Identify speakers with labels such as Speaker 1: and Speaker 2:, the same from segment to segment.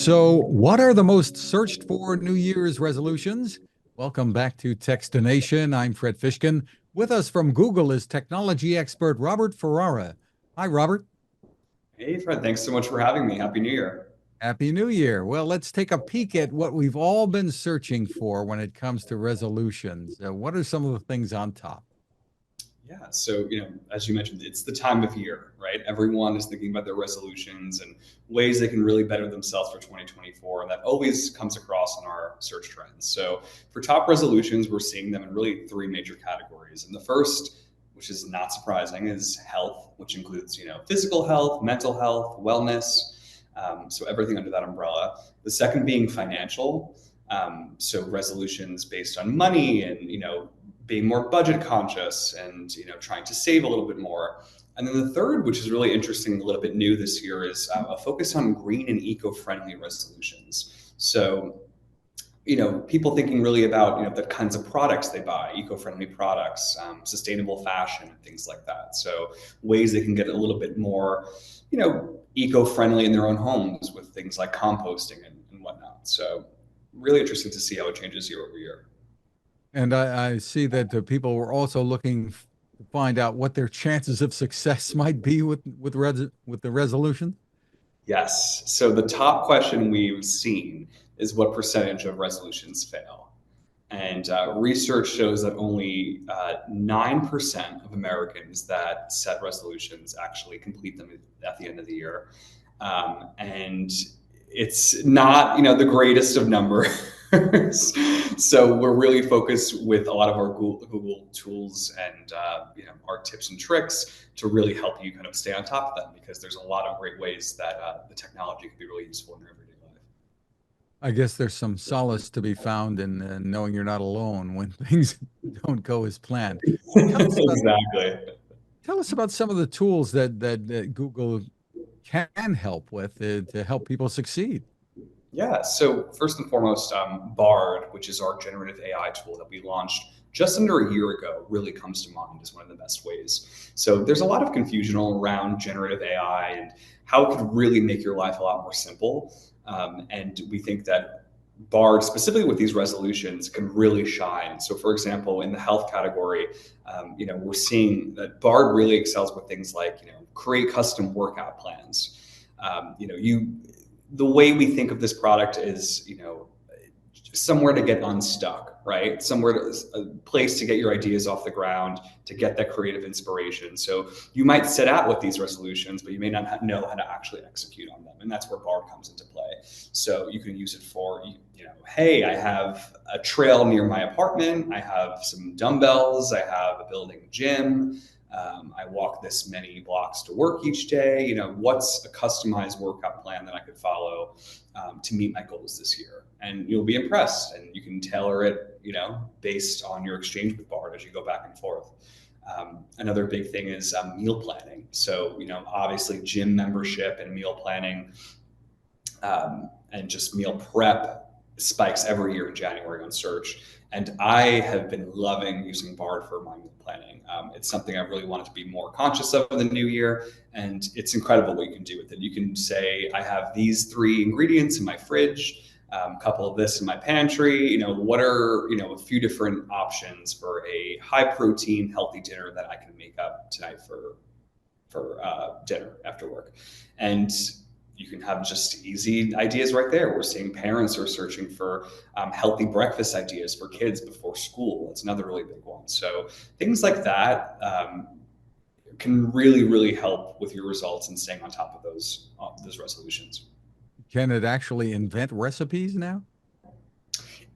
Speaker 1: So, what are the most searched for New Year's resolutions? Welcome back to Techstination. I'm Fred Fishkin. With us from Google is technology expert Robert Ferrara. Hi, Robert.
Speaker 2: Hey, Fred, thanks so much for having me. Happy New Year.
Speaker 1: Happy New Year. Well, let's take a peek at what we've all been searching for when it comes to resolutions. What are some of the things on top?
Speaker 2: Yeah, so, as you mentioned, it's the time of year, right? Everyone is thinking about their resolutions and ways they can really better themselves for 2024. And that always comes across in our search trends. So, for top resolutions, we're seeing them in really three major categories. And the first, which is not surprising, is health, which includes, physical health, mental health, wellness. So, everything under that umbrella. The second being financial. So, resolutions based on money and, being more budget conscious and trying to save a little bit more. And then the third, which is really interesting, a little bit new this year, is a focus on green and eco-friendly resolutions. So people thinking really about the kinds of products they buy, eco-friendly products, sustainable fashion, and things like that. So ways they can get a little bit more eco-friendly in their own homes with things like composting and whatnot. So really interesting to see how it changes year over year.
Speaker 1: And I see that people were also looking to find out what their chances of success might be with the resolution.
Speaker 2: Yes. So the top question we've seen is what percentage of resolutions fail? And research shows that only 9% of Americans that set resolutions actually complete them at the end of the year. And it's not, the greatest of numbers. So we're really focused with a lot of our Google tools and our tips and tricks to really help you kind of stay on top of them, because there's a lot of great ways that the technology can be really useful in your everyday life.
Speaker 1: I guess there's some solace to be found in knowing you're not alone when things don't go as planned. Tell us about
Speaker 2: Exactly.
Speaker 1: tell us about some of the tools that Google can help with to help people succeed.
Speaker 2: Yeah, so first and foremost, Bard, which is our generative AI tool that we launched just under a year ago, really comes to mind as one of the best ways. So there's a lot of confusion all around generative AI and how it could really make your life a lot more simple. And we think that Bard, specifically with these resolutions, can really shine. So, for example, in the health category, we're seeing that Bard really excels with things like, create custom workout plans. The way we think of this product is, somewhere to get unstuck, right? Somewhere a place to get your ideas off the ground, to get that creative inspiration. So you might set out with these resolutions, but you may not know how to actually execute on them. And that's where Bard comes into play. So you can use it for, hey, I have a trail near my apartment. I have some dumbbells. I have a building gym. I walk this many blocks to work each day. What's a customized workout plan that I could follow to meet my goals this year? And you'll be impressed, and you can tailor it, based on your exchange with Bard as you go back and forth. Another big thing is meal planning. So, obviously gym membership and meal planning and just meal prep spikes every year in January on search. And I have been loving using Bard for my meal planning. It's something I really wanted to be more conscious of in the new year. And it's incredible what you can do with it. You can say, I have these three ingredients in my fridge, a couple of this in my pantry. What are, a few different options for a high protein, healthy dinner that I can make up tonight for dinner after work. And you can have just easy ideas right there. We're seeing parents are searching for healthy breakfast ideas for kids before school. It's another really big one. So things like that can really, really help with your results and staying on top of those resolutions.
Speaker 1: Can it actually invent recipes now?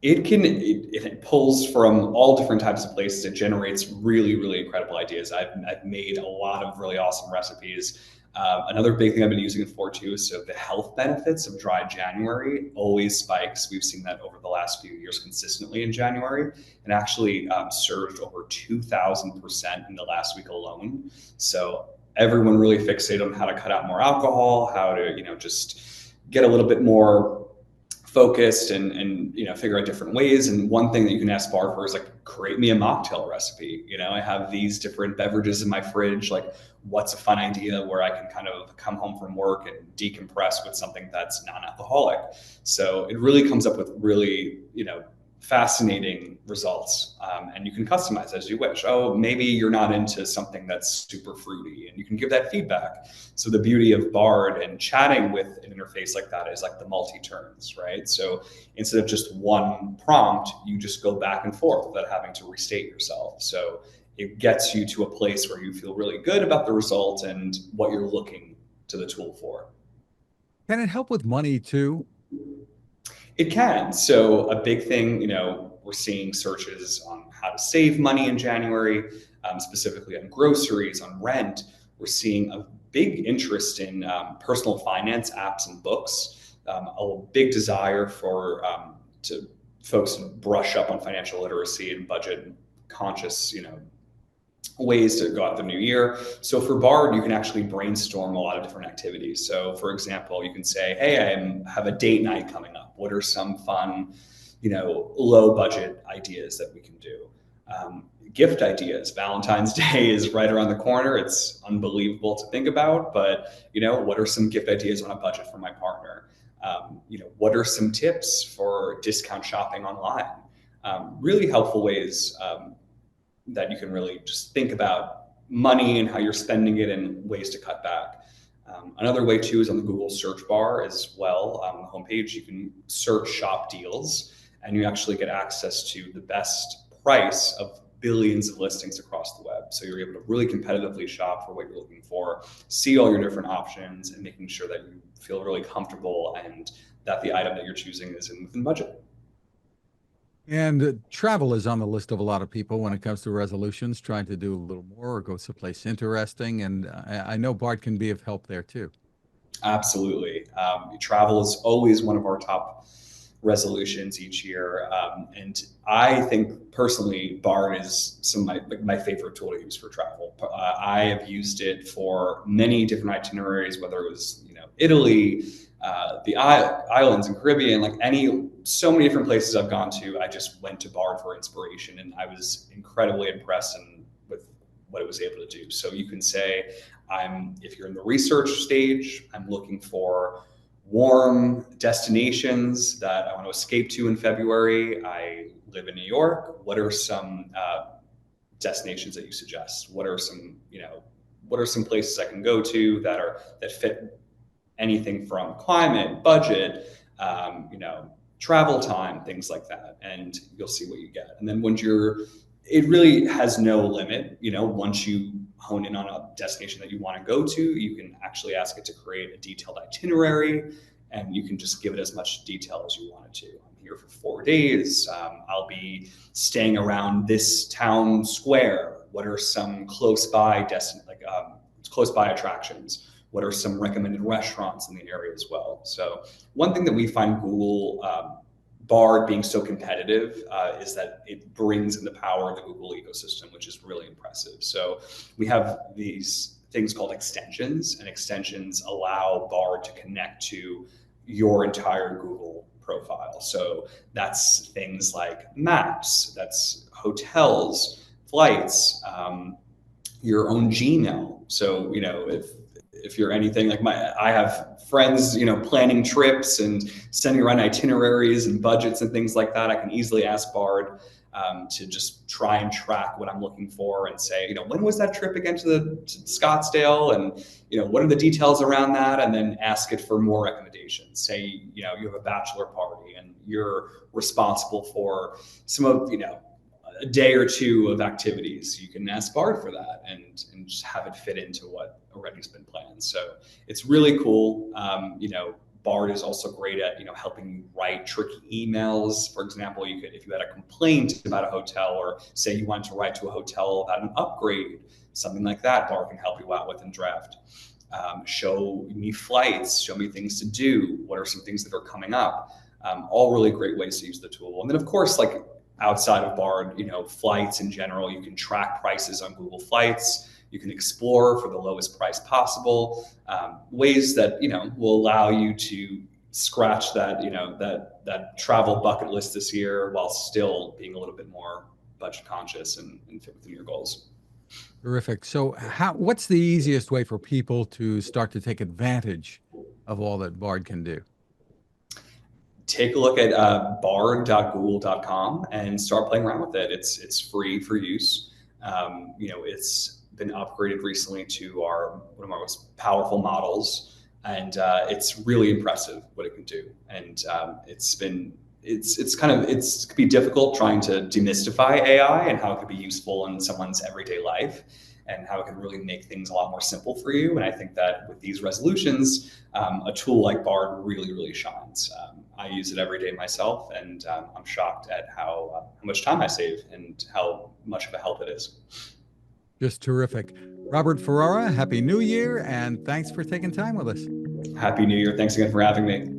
Speaker 2: It pulls from all different types of places. It generates really, really incredible ideas. I've made a lot of really awesome recipes. Another big thing I've been using it for too is so the health benefits of dry January always spikes. We've seen that over the last few years consistently in January, and actually surged over 2,000% in the last week alone. So everyone really fixated on how to cut out more alcohol, how to just get a little bit more focused and figure out different ways. And one thing that you can ask Bard for is like, create me a mocktail recipe. I have these different beverages in my fridge. Like, what's a fun idea where I can kind of come home from work and decompress with something that's non-alcoholic? So it really comes up with really, fascinating results. And you can customize as you wish. Oh, maybe you're not into something that's super fruity, and you can give that feedback. So the beauty of Bard and chatting with an interface like that is like the multi-turns, right? So instead of just one prompt, you just go back and forth without having to restate yourself. So it gets you to a place where you feel really good about the result and what you're looking to the tool for.
Speaker 1: Can it help with money too?
Speaker 2: It can. So a big thing, we're seeing searches on how to save money in January, specifically on groceries, on rent. We're seeing a big interest in personal finance apps and books, a big desire for to folks brush up on financial literacy and budget conscious, ways to go out the new year. So for Bard, you can actually brainstorm a lot of different activities. So for example, you can say, hey, I have a date night coming up. What are some fun, low budget ideas that we can do? Gift ideas. Valentine's Day is right around the corner. It's unbelievable to think about, but what are some gift ideas on a budget for my partner? What are some tips for discount shopping online? Really helpful ways that you can really just think about money and how you're spending it and ways to cut back. Another way too is on the Google search bar as well. On the homepage, you can search shop deals, and you actually get access to the best price of billions of listings across the web. So you're able to really competitively shop for what you're looking for, see all your different options, and making sure that you feel really comfortable and that the item that you're choosing is within budget.
Speaker 1: And travel is on the list of a lot of people when it comes to resolutions, trying to do a little more or go someplace interesting. And I know Bart can be of help there too.
Speaker 2: Absolutely. Travel is always one of our top resolutions each year. And I think personally, Bard is some of my favorite tool to use for travel. I have used it for many different itineraries, whether it was, Italy, the islands and Caribbean, so many different places I've gone to. I just went to Bard for inspiration, and I was incredibly impressed with what it was able to do. So you can say, if you're in the research stage, I'm looking for warm destinations that I want to escape to in February. I live in New York. What are some destinations that you suggest? What are some places I can go to that fit anything from climate, budget, travel time, things like that, and you'll see what you get. And then it really has no limit. Once you hone in on a destination that you want to go to, you can actually ask it to create a detailed itinerary, and you can just give it as much detail as you want it to. I'm here for 4 days. I'll be staying around this town square. What are some close by close by attractions? What are some recommended restaurants in the area as well? So one thing that we find Google Bard being so competitive is that it brings in the power of the Google ecosystem, which is really impressive. So we have these things called extensions, and extensions allow Bard to connect to your entire Google profile. So that's things like maps, that's hotels, flights, your own Gmail. So, if you're anything like I have friends, planning trips and sending around itineraries and budgets and things like that, I can easily ask Bard to just try and track what I'm looking for and say, when was that trip again to Scottsdale? And, what are the details around that? And then ask it for more recommendations. Say, you have a bachelor party and you're responsible for some of, a day or two of activities. You can ask Bard for that and just have it fit into what already has been planned. So it's really cool. Bard is also great at, helping you write tricky emails. For example, if you had a complaint about a hotel, or say you wanted to write to a hotel about an upgrade, something like that, Bard can help you out with and draft. Show me flights, show me things to do. What are some things that are coming up? All really great ways to use the tool. And then of course, outside of Bard, flights in general, you can track prices on Google Flights. You can explore for the lowest price possible, ways that, will allow you to scratch that that travel bucket list this year while still being a little bit more budget conscious and fit within your goals.
Speaker 1: Terrific. So what's the easiest way for people to start to take advantage of all that Bard can do?
Speaker 2: Take a look at bard.google.com and start playing around with it. It's free for use. It's been upgraded recently to one of our most powerful models, and it's really impressive what it can do. And it could be difficult trying to demystify AI and how it could be useful in someone's everyday life, and how it can really make things a lot more simple for you. And I think that with these resolutions, a tool like Bard really, really shines. I use it every day myself, and I'm shocked at how much time I save and how much of a help it is.
Speaker 1: Just terrific. Robert Ferrara, Happy New Year, and thanks for taking time with us.
Speaker 2: Happy New Year. Thanks again for having me.